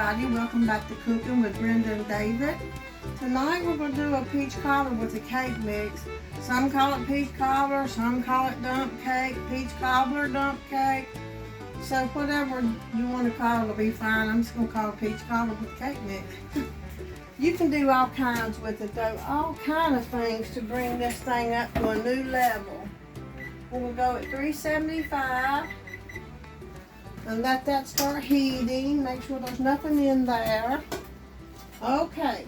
everybody. Welcome back to Cooking with Brenda and David. Tonight we're going to do a peach cobbler with a cake mix. Some call it peach cobbler, some call it dump cake, peach cobbler, dump cake. So whatever you want to call it will be fine. I'm just going to call it peach cobbler with a cake mix. You can do all kinds with it though, all kind of things to bring this thing up to a new level. We'll go at 375 and let that start heating. Make sure there's nothing in there. Okay,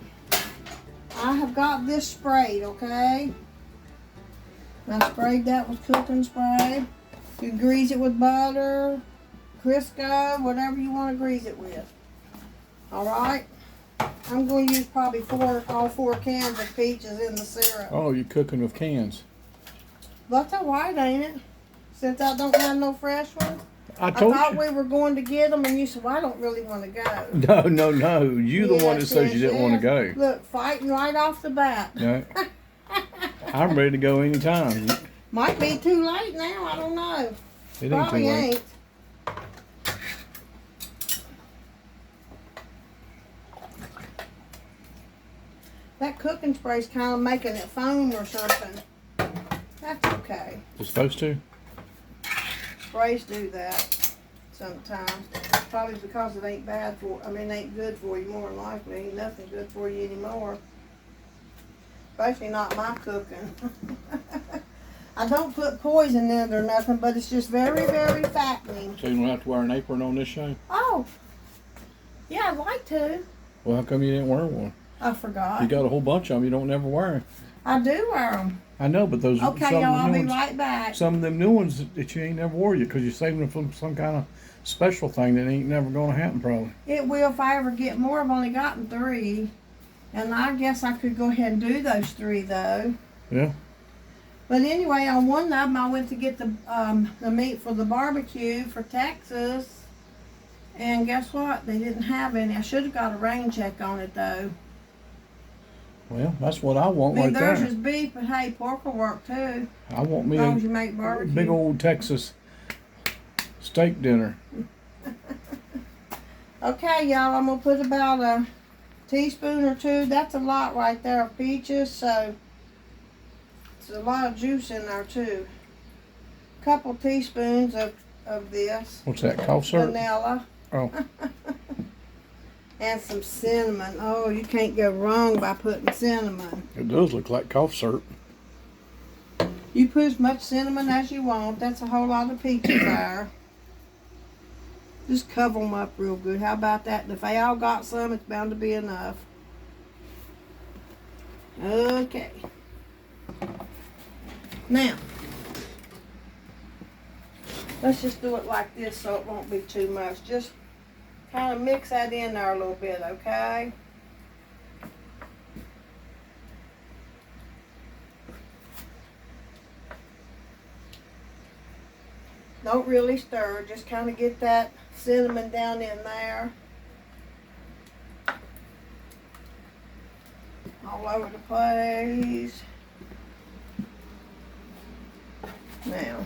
I have got this sprayed, okay? I sprayed that with cooking spray. You can grease it with butter, Crisco, whatever you want to grease it with. Alright? I'm going to use probably all four cans of peaches in the syrup. Oh, you're cooking with cans. That's alright, ain't it? Since I don't have no fresh ones. I thought we were going to get them, and you said, well, I don't really want to go. No. You're the one that says you didn't want to go. Look, fighting right off the bat. No. I'm ready to go anytime. Might be too late now, I don't know. It ain't Probably too late. ain't. That cooking spray's kind of making it foam or something. That's okay. It's supposed to? Sprays do that sometimes. Probably because it ain't ain't good for you more than likely. Ain't nothing good for you anymore. Especially not my cooking. I don't put poison in it or nothing, but it's just very, very fattening. So you don't have to wear an apron on this show? Oh, yeah, I'd like to. Well, how come you didn't wear one? I forgot. You got a whole bunch of them you don't never wear. I do wear them. I know, but those Okay, y'all, I'll be right back. Some of them new ones that you ain't never wore you because you're saving them for some kind of special thing that ain't never going to happen probably. It will if I ever get more. I've only gotten 3. And I guess I could go ahead and do those 3 though. Yeah. But anyway, on one of them I went to get the meat for the barbecue for Texas. And guess what? They didn't have any. I should have got a rain check on it though. Well, that's what I want right theirs there. is beef, but hey, pork will work too. I want me as long as you make barbecue. Big old Texas steak dinner. Okay, y'all, I'm going to put about a teaspoon or 2. That's a lot right there of peaches, so there's a lot of juice in there too. A couple teaspoons of this. What's that, cough syrup? Vanilla. Oh. And some cinnamon. Oh, you can't go wrong by putting cinnamon. It does look like cough syrup. You put as much cinnamon as you want. That's a whole lot of peaches there. Just cover them up real good. How about that? And if they all got some, it's bound to be enough. Okay. Now, let's just do it like this so it won't be too much. Just kind of mix that in there a little bit, okay? Don't really stir, just kind of get that cinnamon down in there. All over the place. Now,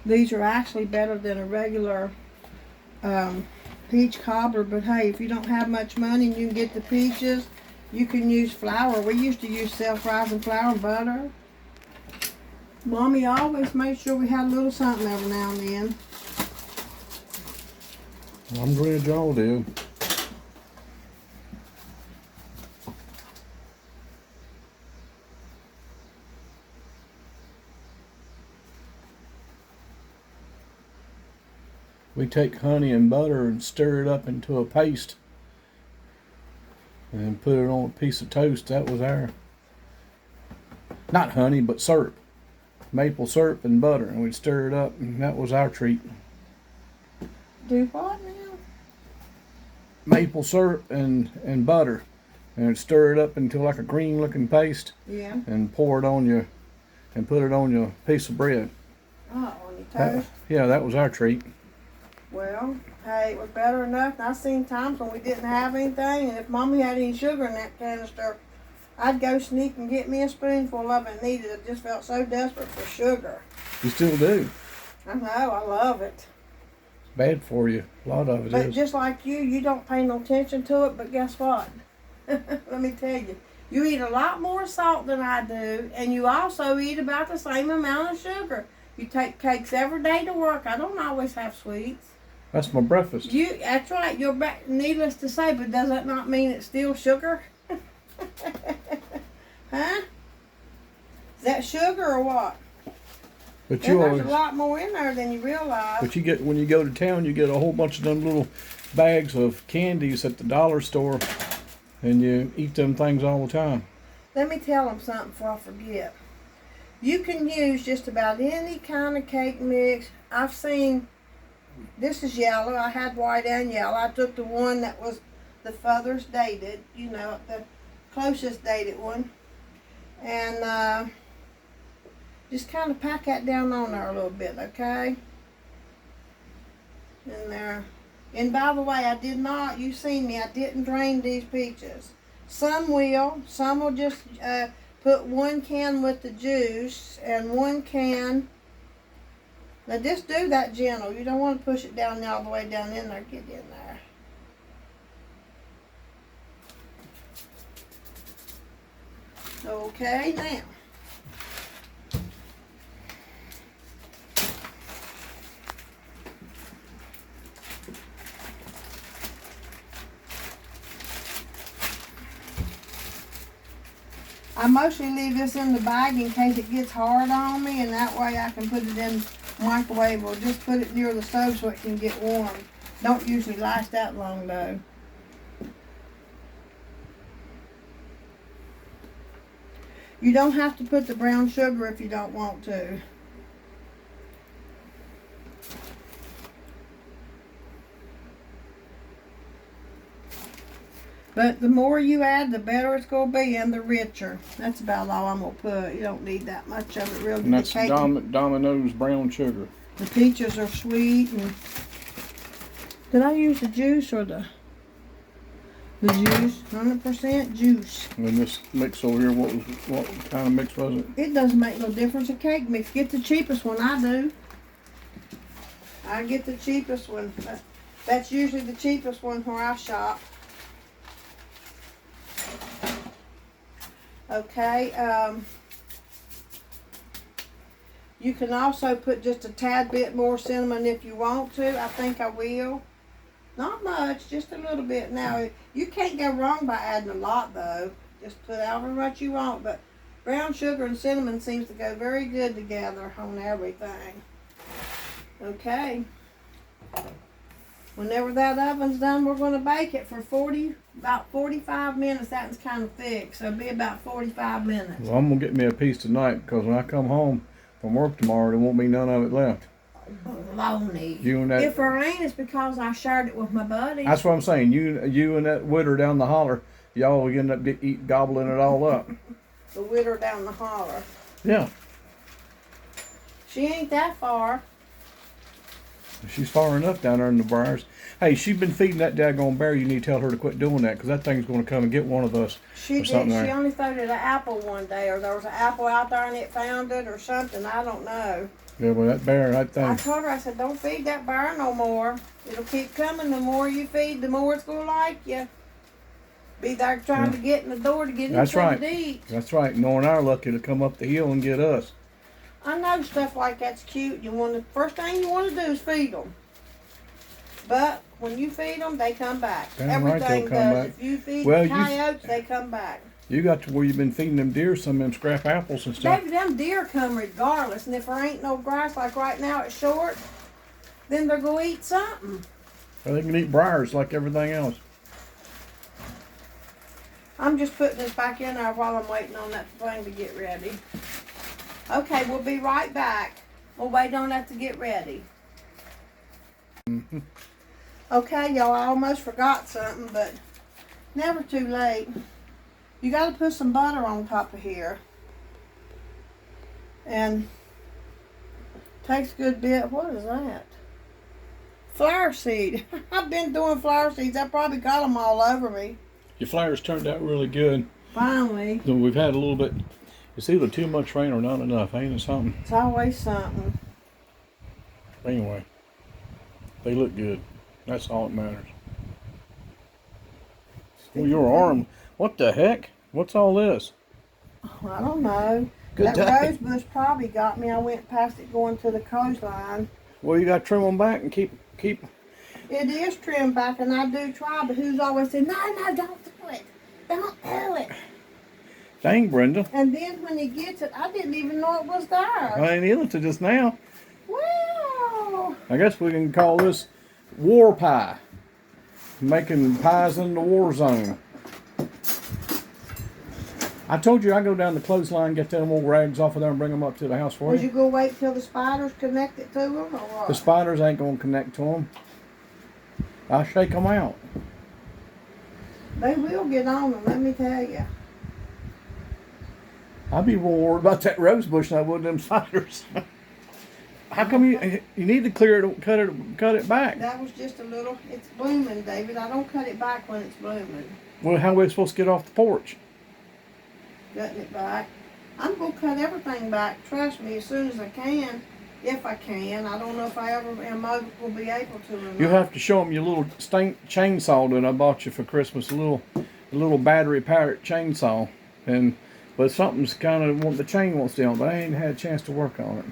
these are actually better than a regular peach cobbler, but hey, if you don't have much money and you can get the peaches, you can use flour. We used to use self-rising flour and butter. Mommy always made sure we had a little something every now and then. I'm glad y'all do. We take honey and butter and stir it up into a paste and then put it on a piece of toast. That was our, not honey, but syrup. Maple syrup and butter, and we'd stir it up, and that was our treat. Do what now? Maple syrup and butter, and stir it up until like a cream looking paste. Yeah. And pour it on your, and put it on your piece of bread. Oh, on your toast? Yeah, that was our treat. Well, hey, it was better enough. And I've seen times when we didn't have anything, and if Mommy had any sugar in that canister, I'd go sneak and get me a spoonful of it and eat it. I just felt so desperate for sugar. You still do. I know, I love it. It's bad for you. A lot of it But is. just like you don't pay no attention to it, but guess what? Let me tell you. You eat a lot more salt than I do, and you also eat about the same amount of sugar. You take cakes every day to work. I don't always have sweets. That's my breakfast. That's right. You're back, needless to say, but does that not mean it's still sugar? Huh? Is that sugar or what? But There's a lot more in there than you realize. But you get, when you go to town, you get a whole bunch of them little bags of candies at the dollar store, and you eat them things all the time. Let me tell them something before I forget. You can use just about any kind of cake mix. I've seen, this is yellow. I had white and yellow. I took the one that was the furthest dated, you know, the closest dated one. And just kind of pack that down on there a little bit, okay? In there. And by the way, I did not, you seen me, I didn't drain these peaches. Some will just put 1 can with the juice and 1 can. Now just do that gentle. You don't want to push it down all the way down in there. Get in there. Okay, now. I mostly leave this in the bag in case it gets hard on me, and that way I can put it in the microwave or just put it near the stove so it can get warm. Don't usually last that long though. You don't have to put the brown sugar if you don't want to. But the more you add, the better it's going to be and the richer. That's about all I'm going to put. You don't need that much of it really. And that's Domino's brown sugar. The peaches are sweet. And did I use the juice or the juice? 100% juice. And this mix over here, what kind of mix was it? It doesn't make no difference in cake mix. Get the cheapest one. I do. I get the cheapest one. That's usually the cheapest one where I shop. Okay, you can also put just a tad bit more cinnamon if you want to. I think I will. Not much, just a little bit. Now, you can't go wrong by adding a lot though. Just put however much you want, but brown sugar and cinnamon seems to go very good together on everything. Okay. Whenever that oven's done, we're going to bake it for about 45 minutes. That one's kind of thick, so it'll be about 45 minutes. Well, I'm going to get me a piece tonight, because when I come home from work tomorrow, there won't be none of it left. Baloney. You and that, if there ain't, it's because I shared it with my buddies. That's what I'm saying. You and that widder down the holler, y'all will end up gobbling it all up. The widder down the holler. Yeah. She ain't that far. She's far enough down there in the briars. Hey, she's been feeding that daggone bear. You need to tell her to quit doing that, because that thing's going to come and get one of us. She did. She only threw it an apple one day, or there was an apple out there and it found it or something. I don't know. Yeah, well, that bear, that thing. I told her, I said, don't feed that bear no more. It'll keep coming. The more you feed, the more it's going to like you. Be there trying to get in the door to get something to eat. That's right. Knowing our luck, it'll come up the hill and get us. I know stuff like that's cute. First thing you want to do is feed them. But when you feed them, they come back. Damn right Everything they'll come does. back. If you feed the coyotes, they come back. You got to where you've been feeding them deer some of them scrap apples and stuff. Baby, them deer come regardless. And if there ain't no grass, like right now it's short, then they're going to eat something. Well, they can eat briars like everything else. I'm just putting this back in there while I'm waiting on that thing to get ready. Okay, we'll be right back. We'll wait on that to get ready. Mm-hmm. Okay, y'all, I almost forgot something, but never too late. You got to put some butter on top of here. And takes a good bit. What is that? Flower seed. I've been doing flower seeds. I probably got them all over me. Your flowers turned out really good. Finally. So we've had a little bit. It's either too much rain or not enough, ain't it something? It's always something. Anyway, they look good. That's all that matters. Well, your arm. What the heck? What's all this? Oh, I don't know. Good That day. rose bush probably got me. I went past it going to the coastline. Well, you got to trim them back and keep. It is trimmed back, and I do try, but who's always saying, no, don't do it. Don't do it. Dang, Brenda. And then when he gets it, I didn't even know it was there. I ain't either to just now. Wow. I guess we can call this war pie. Making pies in the war zone. I told you I go down the clothesline, get them old rags off of there and bring them up to the house for Would you. you go wait till the spiders connect it to them, or what? The spiders ain't going to connect to them. I'll shake them out. They will get on them, let me tell you. I'd be more worried about that rose bush than I would them spiders. How come you need to clear it, cut it back? That was just a little, it's blooming, David. I don't cut it back when it's blooming. Well, how are we supposed to get off the porch? Cutting it back. I'm going to cut everything back, trust me, as soon as I can. If I can. I don't know if I ever will be able to or not. You'll have to show them your little chainsaw that I bought you for Christmas, a little battery powered chainsaw. But something's kind of, the chain won't stay on, but I ain't had a chance to work on it.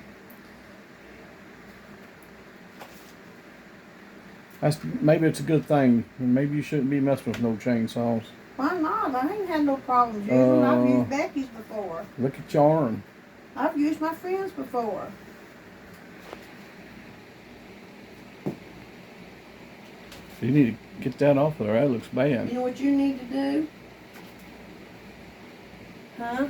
Maybe it's a good thing. Maybe you shouldn't be messing with no chainsaws. Why not? I ain't had no problems using them. I've used Becky's before. Look at your arm. I've used my friend's before. You need to get that off of there. That looks bad. You know what you need to do? Huh?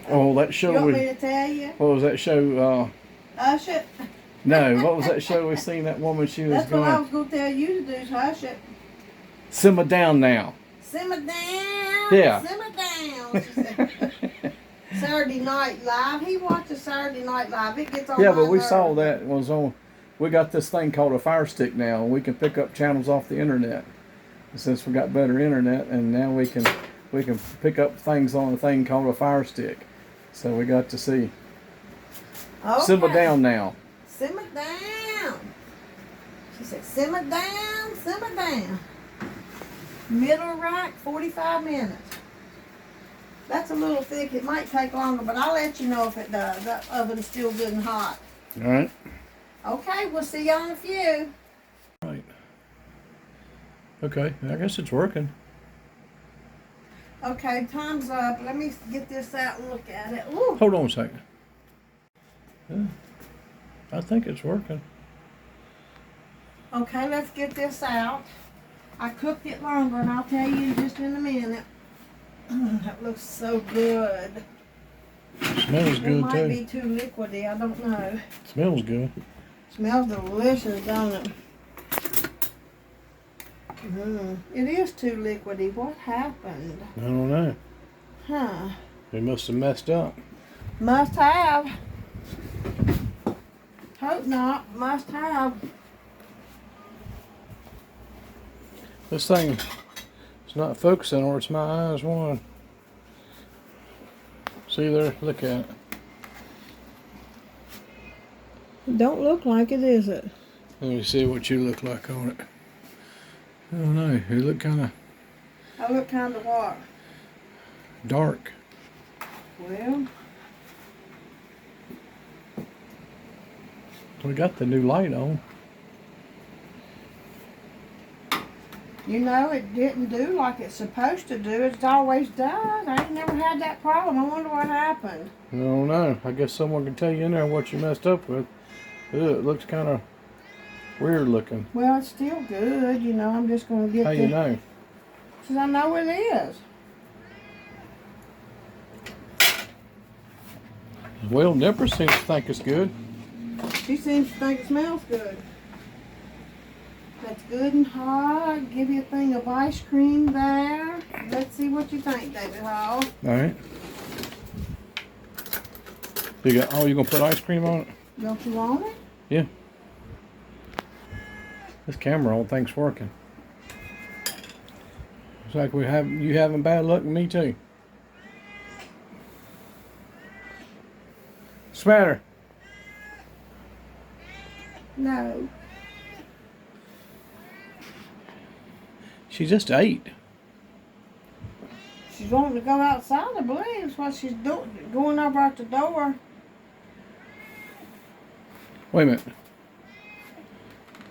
Oh, that show You want me to tell you? What was that show? Hush it. No, what was that show we seen that woman? She was That's what I going. was going to tell you to do, is hush it. Simmer down now. Simmer down. Yeah. Simmer down. She said. Saturday Night Live. He watches Saturday Night Live. It gets on Yeah, my but we nerves. saw that it was on. We got this thing called a Fire Stick now, and we can pick up channels off the internet. And since we got better internet, and now we can pick up things on a thing called a Fire Stick. So we got to see. Okay. Simmer down now. Simmer down. She said, simmer down, simmer down. Middle rack, 45 minutes. That's a little thick. It might take longer, but I'll let you know if it does. That oven's still good and hot. All right. Okay, we'll see you on a few. Right. Okay, I guess it's working. Okay, time's up. Let me get this out and look at it. Ooh. Hold on a second. Yeah, I think it's working. Okay, let's get this out. I cooked it longer, and I'll tell you just in a minute. That looks so good. Smells It good might too. be too liquidy. I don't know. Smells good. Smells delicious, don't it? It is too liquidy. What happened? I don't know. Huh. They must have messed up. Must have. Hope not. Must have. This thing is not focusing, or it's my eyes one. See there? Look at it. It don't look like it, is it? Let me see what you look like on it. I don't know. You look kind of I look kind of what? dark. Well, We got the new light on. you know, it didn't do like it's supposed to do. It always does. I ain't never had that problem. I wonder what happened. I don't know. I guess someone can tell you in there what you messed up with. Ew, it looks kind of weird looking. Well, it's still good. You know, I'm just going to get How you know? Because I know it is. Well, Nipper seems to think it's good. She seems to think it smells good. That's good and hot. Give you a thing of ice cream there. Let's see what you think, David Hall. All right. You got? Oh, you gonna put ice cream on it? Don't you want it? Yeah. This camera, I don't think's working. It's like you having bad luck with me too. What's the matter? No. She just ate. She's wanting to go outside, I believe. That's what she's doing. Going over out the door. Wait a minute.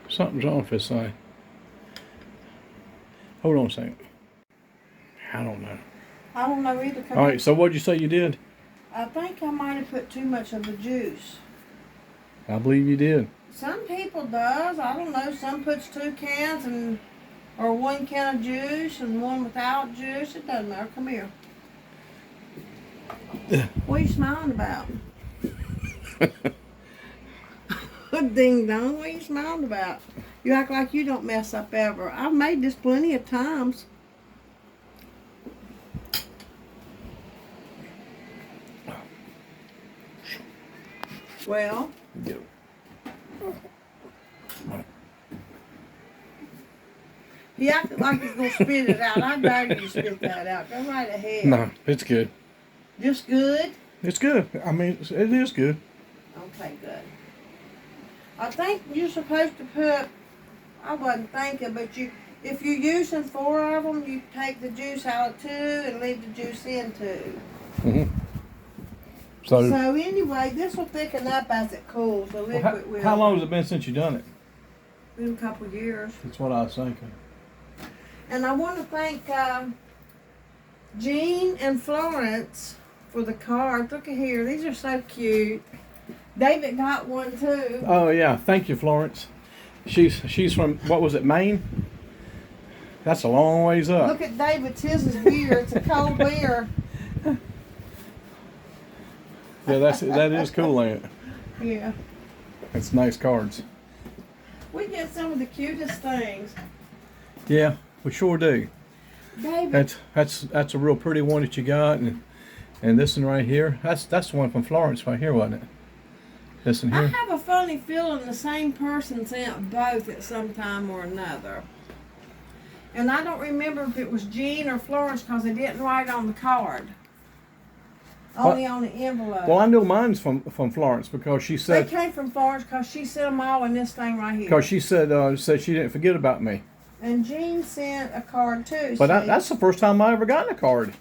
Something's wrong with this thing. Hold on a second. I don't know. I don't know either. All right, so what'd you say you did? I think I might have put too much of the juice. I believe you did. Some people does. I don't know. Some puts 2 cans or 1 can of juice and 1 without juice. It doesn't matter. Come here. What are you smiling about? Ding dong. What are you smiling about? You act like you don't mess up ever. I've made this plenty of times. Well. Get it. He acted like he's going to spit it out. I dare you to spit that out. Go right ahead. No, it's good. Just good? It's good. I mean, it is good. Okay, good. I think you're supposed to put, I wasn't thinking, but if you're using 4 of them, you take the juice out of 2 and leave the juice in 2. Mm-hmm. So anyway, this will thicken up as it cools. The liquid will. How long has it been since you done it? Been a couple of years. That's what I was thinking. And I want to thank Jean and Florence for the cards. Look at here. These are so cute. David got one too. Oh yeah, thank you, Florence. She's from, what was it, Maine? That's a long ways up. Look at David's. His is beer. It's a cold beer. Yeah, that is cool, ain't it? Yeah. It's nice cards. We get some of the cutest things. Yeah, we sure do. David. That's a real pretty one that you got, and this one right here. That's the one from Florence right here, wasn't it? This one here. I have a funny feeling the same person sent both at some time or another. And I don't remember if it was Jean or Florence because they didn't write on the card. Only on the envelope. Well, I know mine's from Florence because she said... They came from Florence because she sent them all in this thing right here. Because she said she didn't forget about me. And Jean sent a card too. But that's the first time I ever gotten a card.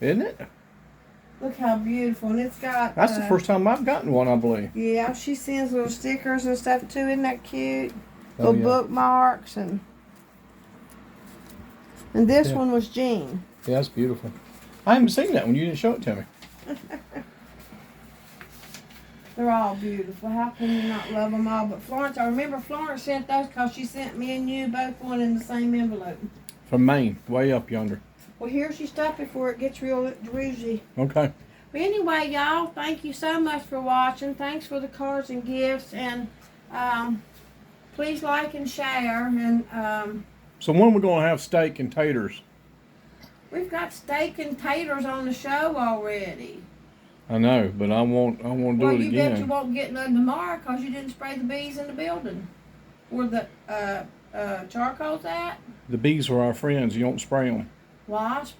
Isn't it? Look how beautiful. And it's got... That's the first time I've gotten one, I believe. Yeah, she sends little stickers and stuff too. Isn't that cute? Oh, Little yeah. bookmarks and this one was Jean. Yeah, that's beautiful. I haven't seen that one. You didn't show it to me. They're all beautiful. How can you not love them all? But Florence, I remember Florence sent those because she sent me and you both one in the same envelope. From Maine, way up yonder. Well, here she stopped before it gets real droozy. Okay. But anyway, y'all, thank you so much for watching. Thanks for the cards and gifts. And please like and share. And So when we're going to have steak and taters? we've got steak and taters on the show already. I know, but I won't do it Well, you again. bet you won't get none tomorrow because you didn't spray the bees in the building. Where the charcoal's at. The bees are our friends. You don't spray them. Wasp.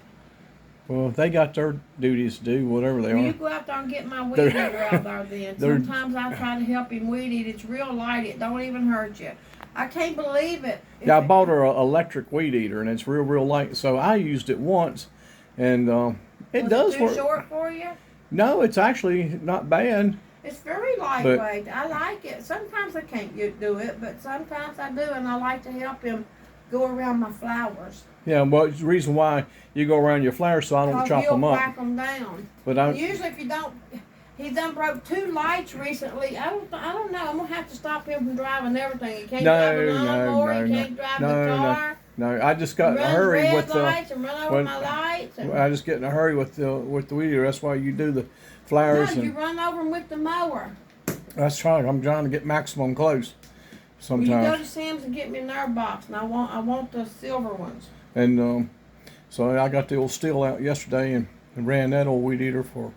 Well, they got their duties to do, whatever they Well, you are. go out there and get my weed They're- eater out there then. Sometimes I try to help him weed eat. It's real light. It don't even hurt you. I can't believe it. Yeah, I bought her an electric weed eater, and it's real light. So I used it once, and it does too work. short for you? No, it's actually not bad. It's very lightweight. I like it. Sometimes I can't do it, but sometimes I do, and I like to help him go around my flowers. Yeah, well, it's the reason why you go around your flowers so I don't chop them He'll up. whack them down. But Usually, if you don't, he done broke 2 lights recently. I don't know. I'm gonna have to stop him from driving everything. He can't drive a lawnmower. He can't drive the car. No, I just got in a Run hurry red with lights and run over my lights. And, I just get in a hurry with the weed eater. That's why you do the flowers. no, you And run over them with the mower. that's right. I'm trying to get maximum close. Well, you go Sometimes. to Sam's and get me a nerve box, and I want the silver ones. And so I got the old steel out yesterday and ran that old weed eater for.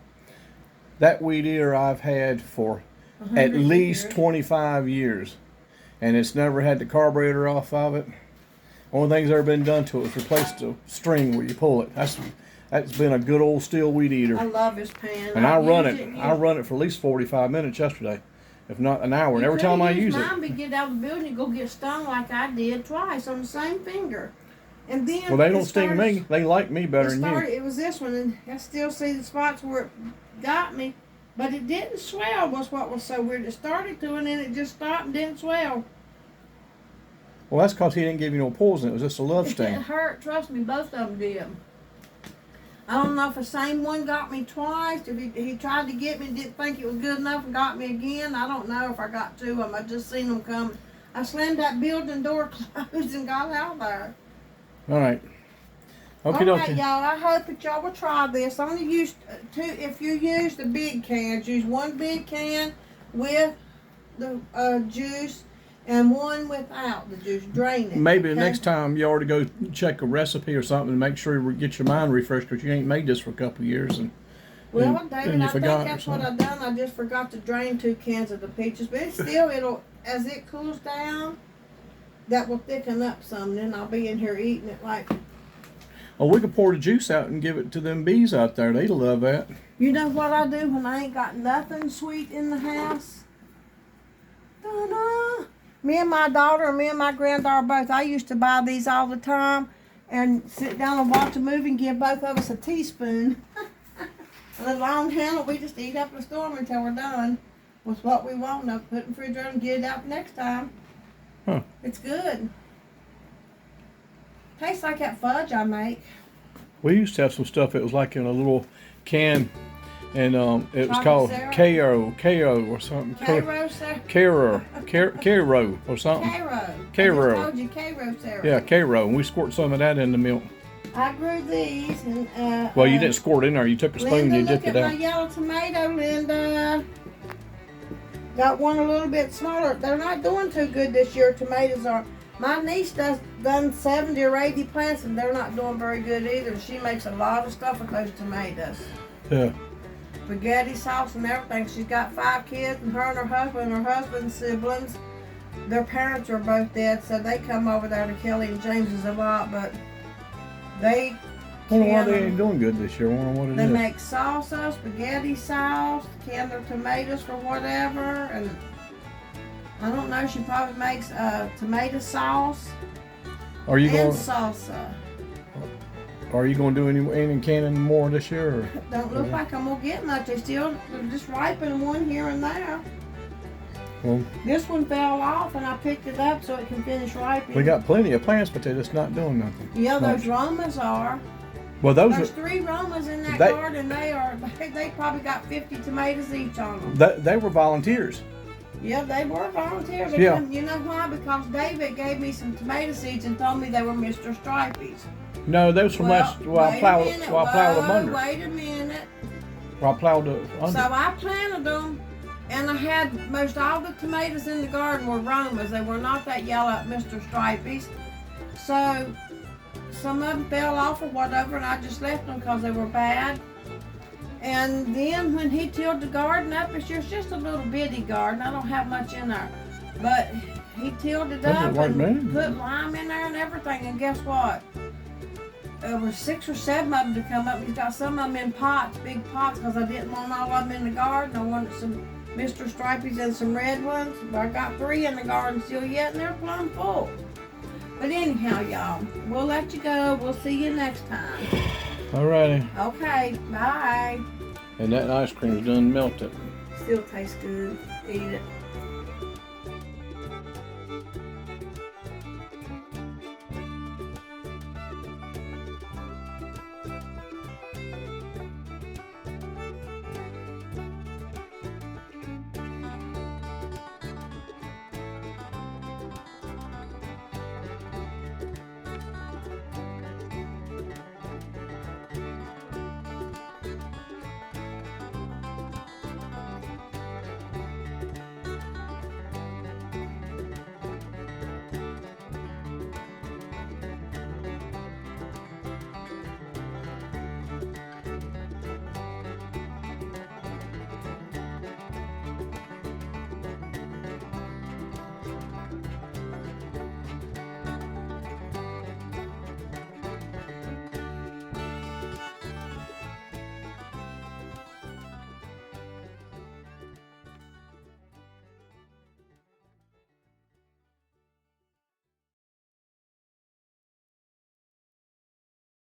That weed eater I've had for at 100 least years. 25 years, and it's never had the carburetor off of it. Only thing's ever been done to it is replace the string where you pull it. That's been a good old steel weed eater. I love his pan. And I run used it. I run it for at least 45 minutes yesterday. if not an hour. And You every time I could've use used it, mine, but get out of the building and go get stung like I did twice on the same finger. And then well, they don't sting me. They like me better than you. It was this one, and I still see the spots where it got me, but it didn't swell. Was what was so weird. It started to, and then it just stopped and didn't swell. Well, that's because he didn't give you no poison. It was just a love sting. It hurt. Trust me, both of them did. I don't know if the same one got me twice. If he tried to get me and didn't think it was good enough and got me again. I don't know if I got two of them. I just seen them come. I slammed that building door closed and got out of there. All right. Okay, All right, y'all. I hope that y'all will try this. Only use two. If you use the big cans, use one big can with the juice and one without the juice. Drain it. Maybe the next time you ought to go check a recipe or something and make sure you get your mind refreshed because you ain't made this for a couple of years. Well, David, I think that's what I done. I just forgot to drain 2 cans of the peaches, but it's still, as it cools down, that will thicken up some. Then I'll be in here eating it like. Oh, we could pour the juice out and give it to them bees out there. They'd love that. You know what I do when I ain't got nothing sweet in the house? Ta-da! Me and my daughter and me and my granddaughter both, I used to buy these all the time and sit down and watch a movie and give both of us a teaspoon. And a long handle, we just eat up the storm until we're done with what we want. Now put it in the refrigerator and get it out next time. Huh. It's good. Tastes like that fudge I make. We used to have some stuff that was like in a little can, and it was Chocolate called syrup? K.O. or something. Cairo syrup. K.O. or something. Cairo. I just told you Cairo syrup. Yeah, K.O. And we squirt some of that in the milk. I grew these and Well, you didn't squirt it in there. You took a spoon and you dipped it look at out. my yellow tomato, Linda. Got one a little bit smaller. They're not doing too good this year. Tomatoes are. My niece done 70 or 80 plants and they're not doing very good either. She makes a lot of stuff with those tomatoes. Yeah. Spaghetti sauce and everything. She's got 5 kids, and her husband's siblings. Their parents are both dead, so they come over there to Kelly and James's a lot, but they I wonder why they ain't doing good this year. I wonder what it They is. make salsa, spaghetti sauce, can their tomatoes for whatever, and I don't know, she probably makes tomato sauce Are you and going? salsa. Are you going to do any canning more this year? Or? Don't look like I'm gonna get much. They're just ripening one here and there. Well, This one fell off and I picked it up so it can finish ripening. we got plenty of plants, but they're just not doing nothing. Yeah, those much. Romas are. Well, those There's are, 3 Romas in that They- garden. They probably got 50 tomatoes each on them. they were volunteers. Yeah, they were volunteers. Yeah. You know why? Because David gave me some tomato seeds and told me they were Mr. Stripey's. No, they was from last. Well, I plowed them under. Wait a minute. Well, I plowed it under. So I planted them, and I had most all the tomatoes in the garden were Romas. They were not that yellow Mr. Stripey's. So some of them fell off or whatever, and I just left them because they were bad. And then when he tilled the garden up, it's just a little bitty garden. I don't have much in there. But he tilled it Doesn't up like and me. put lime in there and everything. And guess what? There were 6 or 7 of them to come up. He's got some of them in pots, big pots, because I didn't want all of them in the garden. I wanted some Mr. Stripey's and some red ones. But I got 3 in the garden still yet, and they're plumb full. But anyhow, y'all, we'll let you go. We'll see you next time. Alrighty. Okay, bye. And that ice cream's done melted. Still tastes good. Eat it.